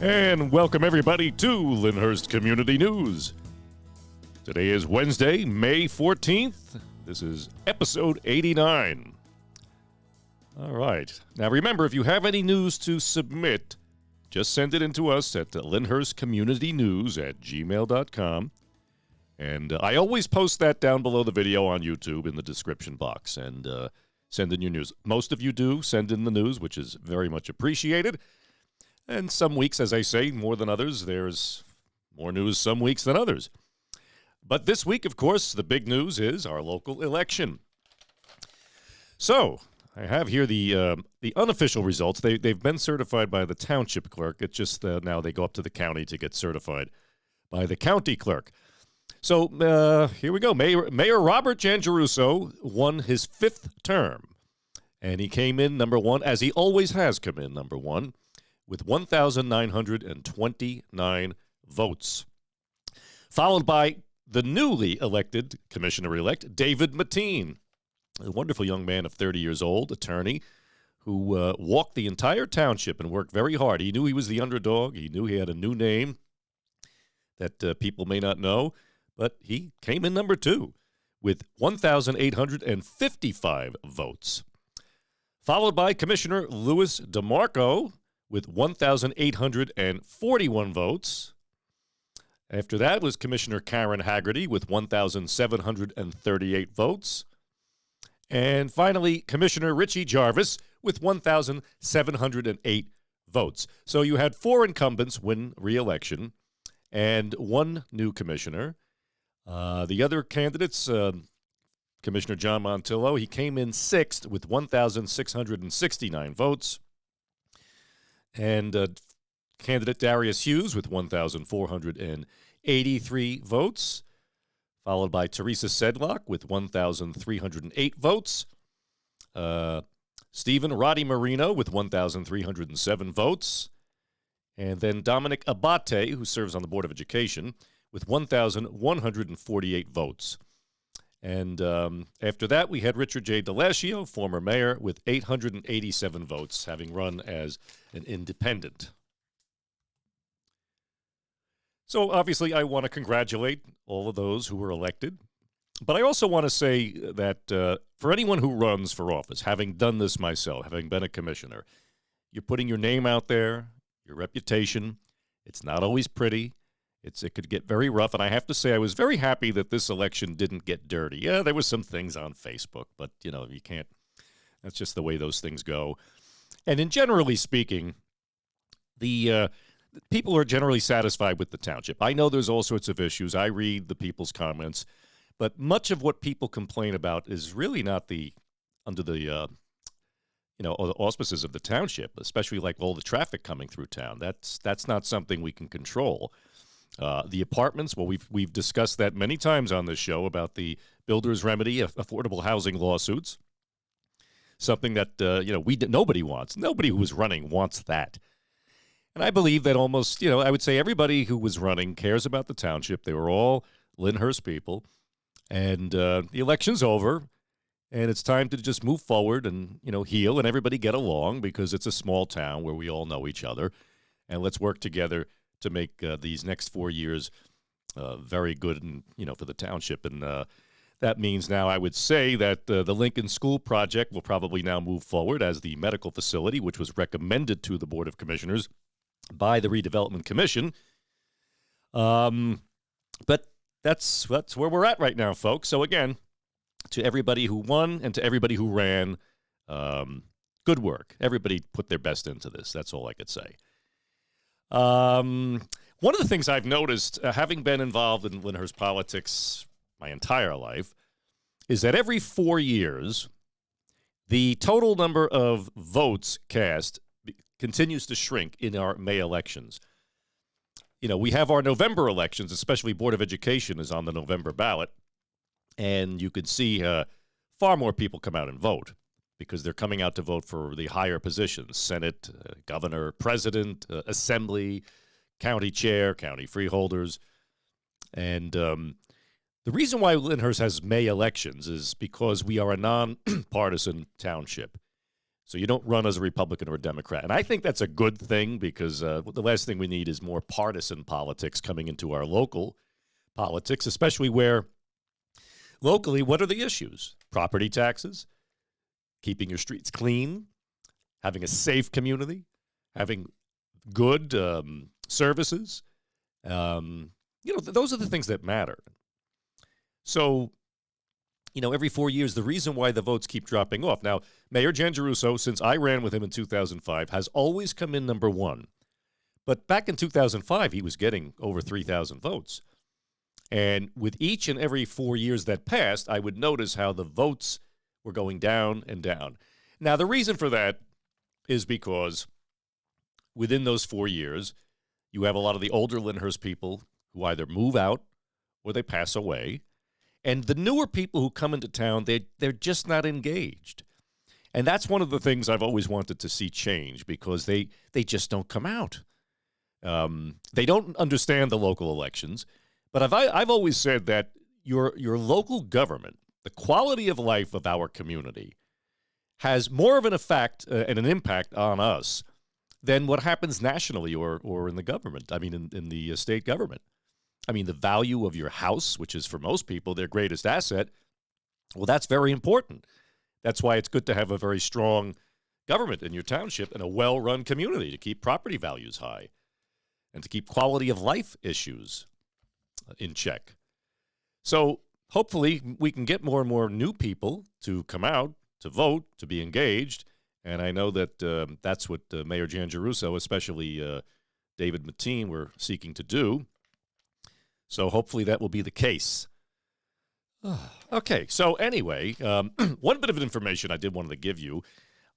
And welcome everybody to Lyndhurst Community News. Today is Wednesday, May 14th. This is episode 89. All right. Now remember, if you have any news to submit, just send it in to us at LyndhurstCommunityNews@gmail.com. And I always post that down below the video on YouTube in the description box. And send in your news. Most of you do send in the news, which is very much appreciated. And some weeks, as I say, more than others. There's more news some weeks than others. But this week, of course, the big news is our local election. So I have here the unofficial results. They've been certified by the township clerk. It's just now they go up to the county to get certified by the county clerk. So here we go. Mayor Robert Jangeruso won his fifth term. And he came in number one, as he always has come in number one, with 1,929 votes, followed by the newly elected commissioner-elect, David Mateen, a wonderful young man of 30 years old, attorney, who walked the entire township and worked very hard. He knew he was the underdog. He knew he had a new name that people may not know, but he came in number two with 1,855 votes, followed by Commissioner Louis DeMarco, with 1,841 votes. After that was Commissioner Karen Haggerty with 1,738 votes. And finally, Commissioner Richie Jarvis with 1,708 votes. So you had four incumbents win re-election and one new commissioner. The other candidates, Commissioner John Montillo, he came in sixth with 1,669 votes. And candidate Darius Hughes with 1,483 votes, followed by Teresa Sedlock with 1,308 votes, Stephen Roddy Marino with 1,307 votes, and then Dominic Abate, who serves on the Board of Education, with 1,148 votes. And after that, we had Richard J. DeLascio, former mayor, with 887 votes, having run as an independent. So obviously, I want to congratulate all of those who were elected. But I also want to say that for anyone who runs for office, having done this myself, having been a commissioner, you're putting your name out there, your reputation. It's not always pretty. It could get very rough, and I have to say I was very happy that this election didn't get dirty. Yeah, there was some things on Facebook, but, you know, you can't – that's just the way those things go. And in generally speaking, the people are generally satisfied with the township. I know there's all sorts of issues. I read the people's comments, but much of what people complain about is really not under the auspices of the township, especially like all the traffic coming through town. That's not something we can control. The apartments, well, we've discussed that many times on this show about the builder's remedy, affordable housing lawsuits, something that nobody wants. Nobody who is running wants that. And I believe that almost, I would say everybody who was running cares about the township. They were all Lyndhurst people. And the election's over, and it's time to just move forward and, heal and everybody get along, because it's a small town where we all know each other. And let's work together to make these next 4 years very good, and for the township. And that means now I would say that the Lincoln School project will probably now move forward as the medical facility, which was recommended to the Board of Commissioners by the Redevelopment Commission. But that's where we're at right now, folks. So again, to everybody who won and to everybody who ran, good work. Everybody put their best into this. That's all I could say. One of the things I've noticed, having been involved in Lyndhurst politics my entire life, is that every 4 years, the total number of votes cast continues to shrink in our May elections. We have our November elections, especially Board of Education is on the November ballot, and you can see far more people come out and vote, because they're coming out to vote for the higher positions: Senate, governor, president, assembly, county chair, county freeholders. And the reason why Lyndhurst has May elections is because we are a non-partisan township. So you don't run as a Republican or a Democrat. And I think that's a good thing because the last thing we need is more partisan politics coming into our local politics, especially where locally, what are the issues? Property taxes, keeping your streets clean, having a safe community, having good services. Those are the things that matter. So, every 4 years, the reason why the votes keep dropping off. Now, Mayor Giangiarusso, since I ran with him in 2005, has always come in number one. But back in 2005, he was getting over 3,000 votes. And with each and every 4 years that passed, I would notice how the votes were going down and down. Now, the reason for that is because within those 4 years, you have a lot of the older Lyndhurst people who either move out or they pass away. And the newer people who come into town, they're just not engaged. And that's one of the things I've always wanted to see change because they just don't come out. They don't understand the local elections. But I've always said that your local government, the quality of life of our community, has more of an effect and an impact on us than what happens nationally or in the government. I mean, in the state government. I mean, the value of your house, which is for most people their greatest asset, well, that's very important. That's why it's good to have a very strong government in your township and a well-run community to keep property values high and to keep quality of life issues in check. So hopefully we can get more and more new people to come out, to vote, to be engaged. And I know that that's what Mayor Giangiarusso, especially David Mateen, were seeking to do. So hopefully that will be the case. Okay, so anyway, one bit of information I did want to give you.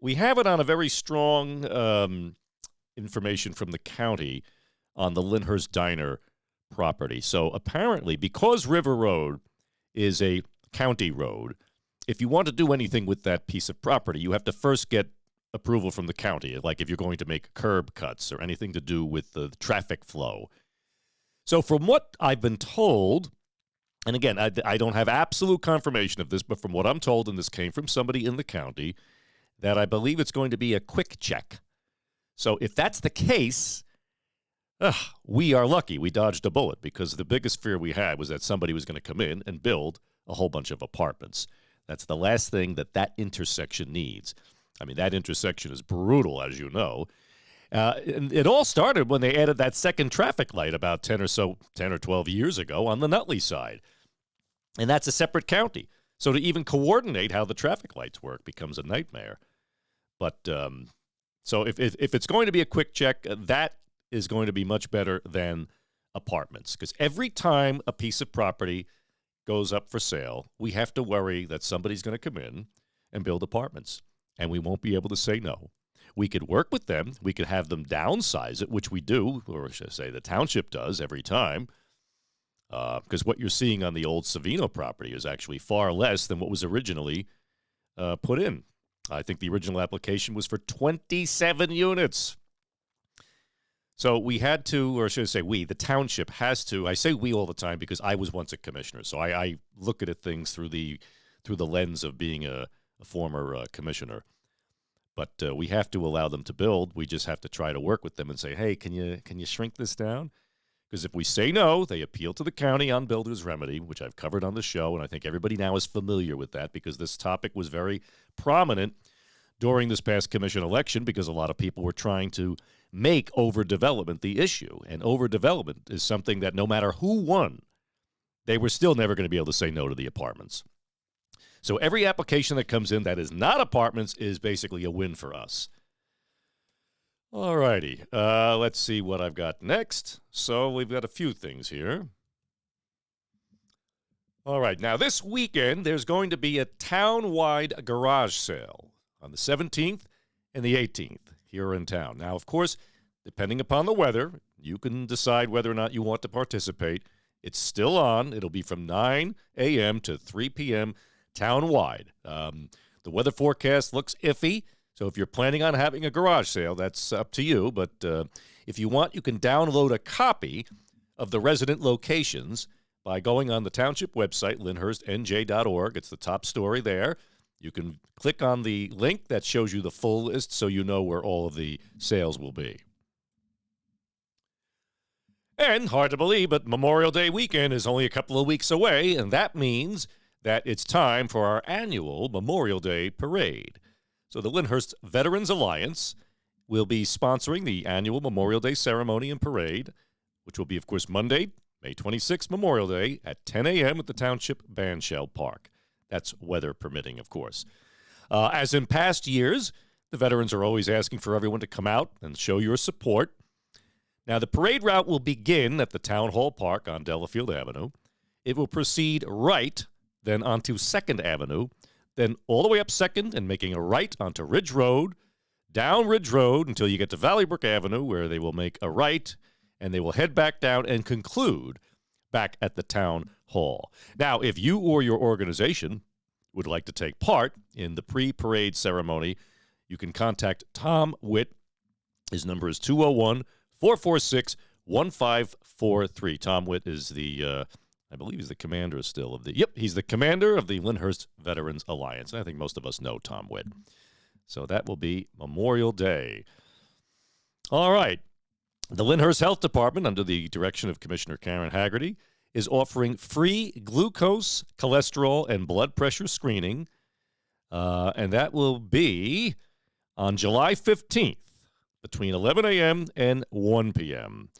We have it on a very strong information from the county on the Lyndhurst Diner property. So apparently, because River Road is a county road, if you want to do anything with that piece of property, you have to first get approval from the county, like if you're going to make curb cuts or anything to do with the traffic flow. So from what I've been told, and again, I don't have absolute confirmation of this, but from what I'm told, and this came from somebody in the county, that I believe it's going to be a quick check. So if that's the case, we are lucky. We dodged a bullet because the biggest fear we had was that somebody was going to come in and build a whole bunch of apartments. That's the last thing that intersection needs. I mean, that intersection is brutal, as you know. And it all started when they added that second traffic light about 10 or 12 years ago on the Nutley side. And that's a separate county. So to even coordinate how the traffic lights work becomes a nightmare. But so if it's going to be a quick check, that is going to be much better than apartments. Because every time a piece of property goes up for sale, we have to worry that somebody's going to come in and build apartments. And we won't be able to say no. We could work with them. We could have them downsize it, which we do, or should I say the township does every time. Because what you're seeing on the old Savino property is actually far less than what was originally put in. I think the original application was for 27 units. So we had to, or should I say we, the township has to, I say we all the time because I was once a commissioner. So I look at things through the lens of being a former commissioner. But we have to allow them to build. We just have to try to work with them and say, hey, can you shrink this down? Because if we say no, they appeal to the county on builder's remedy, which I've covered on the show, and I think everybody now is familiar with that because this topic was very prominent during this past commission election because a lot of people were trying to make overdevelopment the issue. And overdevelopment is something that no matter who won, they were still never going to be able to say no to the apartments. So every application that comes in that is not apartments is basically a win for us. All righty. Let's see what I've got next. So we've got a few things here. All right. Now, this weekend, there's going to be a town-wide garage sale on the 17th and the 18th here in town. Now, of course, depending upon the weather, you can decide whether or not you want to participate. It's still on. It'll be from 9 a.m. to 3 p.m. town-wide. The weather forecast looks iffy, so if you're planning on having a garage sale, that's up to you. But if you want, you can download a copy of the resident locations by going on the township website, lyndhurstnj.org. It's the top story there. You can click on the link that shows you the full list so you know where all of the sales will be. And hard to believe, but Memorial Day weekend is only a couple of weeks away, and that means that it's time for our annual Memorial Day Parade. So the Lyndhurst Veterans Alliance will be sponsoring the annual Memorial Day ceremony and parade, which will be, of course, Monday, May 26th, Memorial Day, at 10 a.m. at the Township Bandshell Park. That's weather permitting, of course. As in past years, the veterans are always asking for everyone to come out and show your support. Now, the parade route will begin at the Town Hall Park on Delafield Avenue. It will proceed right, then onto 2nd Avenue, then all the way up 2nd and making a right onto Ridge Road, down Ridge Road until you get to Valleybrook Avenue, where they will make a right, and they will head back down and conclude back at the Town Hall. Now, if you or your organization would like to take part in the pre-parade ceremony, you can contact Tom Witt. His number is 201-446-1543. Tom Witt is the, I believe he's the commander still of the, he's the commander of the Lyndhurst Veterans Alliance. I think most of us know Tom Witt. So that will be Memorial Day. All right. The Lyndhurst Health Department, under the direction of Commissioner Karen Haggerty, is offering free glucose, cholesterol, and blood pressure screening, and that will be on July 15th between 11 a.m. and 1 p.m.,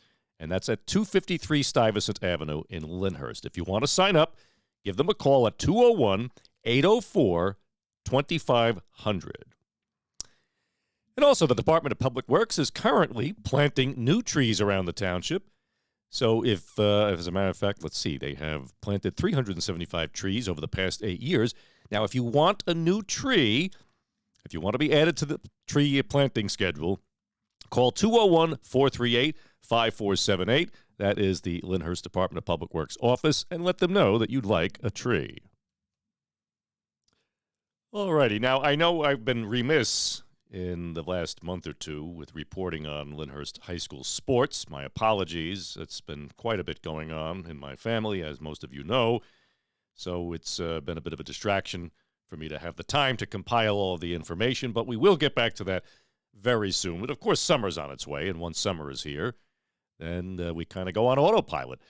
and that's at 253 Stuyvesant Avenue in Lyndhurst. If you want to sign up, give them a call at 201-804-2500. And also, the Department of Public Works is currently planting new trees around the township. So if as a matter of fact, let's see, they have planted 375 trees over the past 8 years. Now, if you want a new tree, if you want to be added to the tree planting schedule, call 201-438-5478. That is the Lyndhurst Department of Public Works office, and let them know that you'd like a tree. All righty. Now, I know I've been remiss in the last month or two with reporting on Lyndhurst High School sports. My apologies. It's been quite a bit going on in my family, as most of you know. So it's been a bit of a distraction for me to have the time to compile all of the information, but we will get back to that very soon. But of course, summer's on its way, and once summer is here, then we kind of go on autopilot.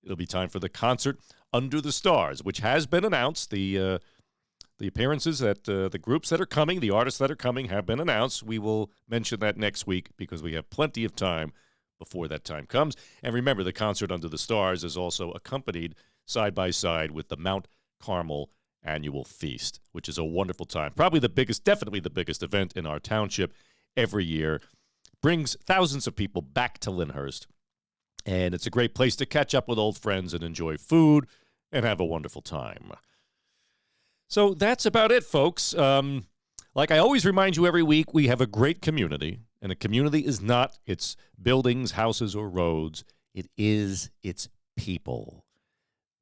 It'll be time for the concert Under the Stars, which has been announced. The appearances that the groups that are coming, the artists that are coming, have been announced. We will mention that next week because we have plenty of time before that time comes. And remember, the concert Under the Stars is also accompanied side by side with the Mount Carmel Annual Feast, which is a wonderful time. Probably the biggest, definitely the biggest event in our township every year. Brings thousands of people back to Lyndhurst. And it's a great place to catch up with old friends and enjoy food and have a wonderful time. So that's about it, folks. Like I always remind you every week, we have a great community. And a community is not its buildings, houses, or roads. It is its people.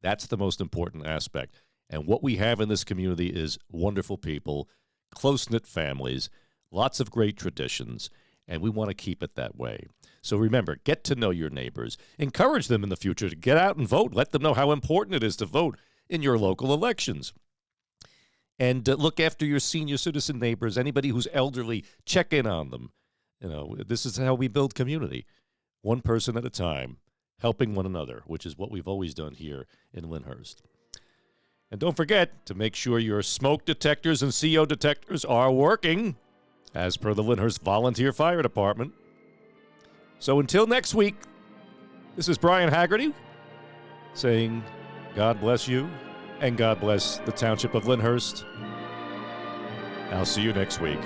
That's the most important aspect. And what we have in this community is wonderful people, close-knit families, lots of great traditions, and we want to keep it that way. So remember, get to know your neighbors. Encourage them in the future to get out and vote. Let them know how important it is to vote in your local elections. And look after your senior citizen neighbors, anybody who's elderly, check in on them. You know, this is how we build community, one person at a time, helping one another, which is what we've always done here in Lyndhurst. And don't forget to make sure your smoke detectors and CO detectors are working, as per the Lyndhurst Volunteer Fire Department. So until next week, this is Brian Haggerty saying God bless you and God bless the Township of Lyndhurst. I'll see you next week.